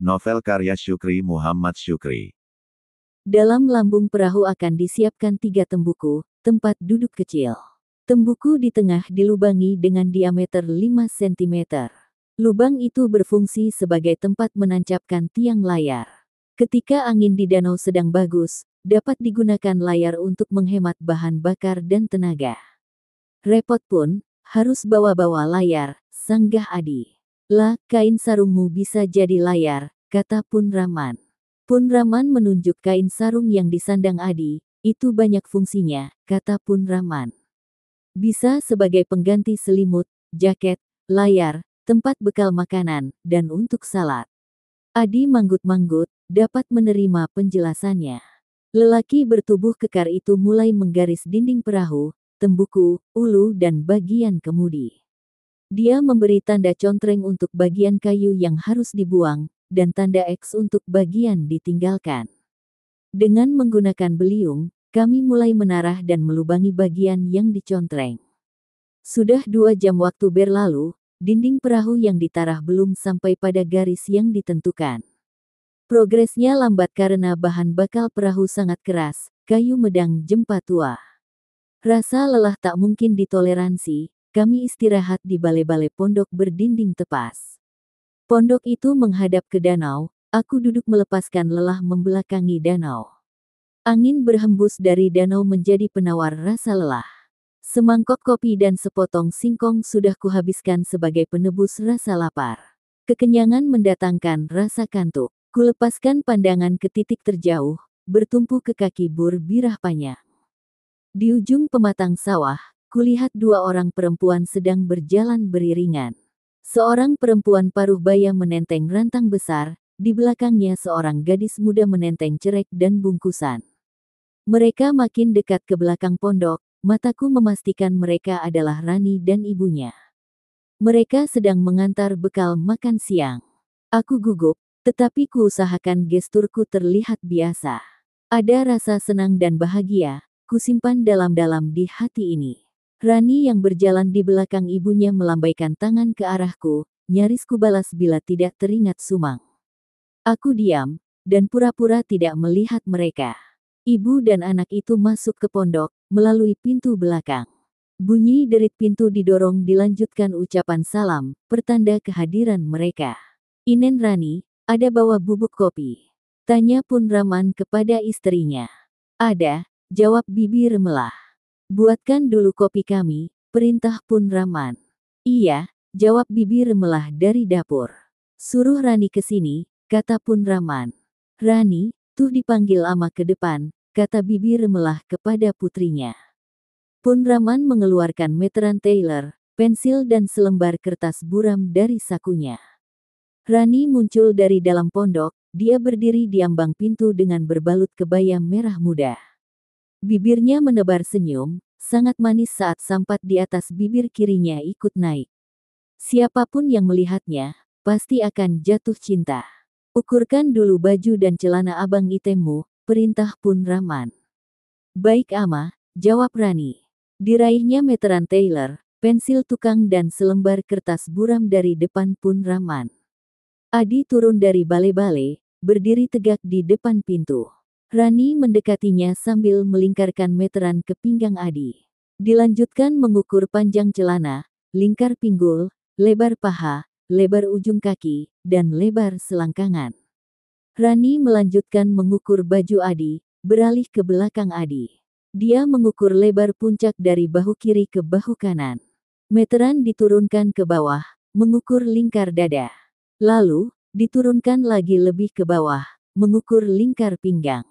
Novel karya Syukri Muhammad Syukri. Dalam lambung perahu akan disiapkan 3 tembuku, tempat duduk kecil. Tembuku di tengah dilubangi dengan diameter 5 cm. Lubang itu berfungsi sebagai tempat menancapkan tiang layar. Ketika angin di danau sedang bagus, dapat digunakan layar untuk menghemat bahan bakar dan tenaga. Repot pun, harus bawa-bawa layar, sanggah Adi. Lah, kain sarungmu bisa jadi layar, kata Pun Raman. Pun Raman menunjuk kain sarung yang disandang Adi, itu banyak fungsinya, kata Pun Raman. Bisa sebagai pengganti selimut, jaket, layar, tempat bekal makanan, dan untuk salat. Adi manggut-manggut, dapat menerima penjelasannya. Lelaki bertubuh kekar itu mulai menggaris dinding perahu, tembuku, ulu dan bagian kemudi. Dia memberi tanda contreng untuk bagian kayu yang harus dibuang, dan tanda X untuk bagian ditinggalkan. Dengan menggunakan beliung, kami mulai menarah dan melubangi bagian yang dicontreng. Sudah 2 jam waktu berlalu, dinding perahu yang ditarah belum sampai pada garis yang ditentukan. Progresnya lambat karena bahan bakal perahu sangat keras, kayu medang jempa tua. Rasa lelah tak mungkin ditoleransi, kami istirahat di balai-balai pondok berdinding tepas. Pondok itu menghadap ke danau, aku duduk melepaskan lelah membelakangi danau. Angin berhembus dari danau menjadi penawar rasa lelah. Semangkok kopi dan sepotong singkong sudah kuhabiskan sebagai penebus rasa lapar. Kekenyangan mendatangkan rasa kantuk. Kulepaskan pandangan ke titik terjauh, bertumpu ke kaki bur birah panjang. Di ujung pematang sawah, kulihat 2 orang perempuan sedang berjalan beriringan. Seorang perempuan paruh baya menenteng rantang besar, di belakangnya seorang gadis muda menenteng cerek dan bungkusan. Mereka makin dekat ke belakang pondok, mataku memastikan mereka adalah Rani dan ibunya. Mereka sedang mengantar bekal makan siang. Aku gugup, tetapi kuusahakan gesturku terlihat biasa. Ada rasa senang dan bahagia, kusimpan dalam-dalam di hati ini. Rani yang berjalan di belakang ibunya melambaikan tangan ke arahku, nyaris kubalas bila tidak teringat sumang. Aku diam, dan pura-pura tidak melihat mereka. Ibu dan anak itu masuk ke pondok, melalui pintu belakang. Bunyi derit pintu didorong dilanjutkan ucapan salam, pertanda kehadiran mereka. Inen Rani, ada bawa bubuk kopi? Tanya Pun Raman kepada istrinya. Ada, jawab bibi remelah. Buatkan dulu kopi kami, perintah Pun Raman. Iya, jawab bibi remelah dari dapur. Suruh Rani ke sini, kata Pun Raman. Rani, tuh dipanggil ama ke depan, kata bibi remelah kepada putrinya. Pun Raman mengeluarkan meteran Taylor, pensil dan selembar kertas buram dari sakunya. Rani muncul dari dalam pondok, dia berdiri di ambang pintu dengan berbalut kebaya merah muda. Bibirnya menebar senyum, sangat manis saat sampat di atas bibir kirinya ikut naik. Siapapun yang melihatnya, pasti akan jatuh cinta. Ukurkan dulu baju dan celana abang itemmu, perintah Pun Raman. Baik ama, jawab Rani. Diraihnya meteran Taylor, pensil tukang dan selembar kertas buram dari depan Pun Raman. Adi turun dari balai-balai, berdiri tegak di depan pintu. Rani mendekatinya sambil melingkarkan meteran ke pinggang Adi. Dilanjutkan mengukur panjang celana, lingkar pinggul, lebar paha, lebar ujung kaki, dan lebar selangkangan. Rani melanjutkan mengukur baju Adi, beralih ke belakang Adi. Dia mengukur lebar puncak dari bahu kiri ke bahu kanan. Meteran diturunkan ke bawah, mengukur lingkar dada. Lalu, diturunkan lagi lebih ke bawah, mengukur lingkar pinggang.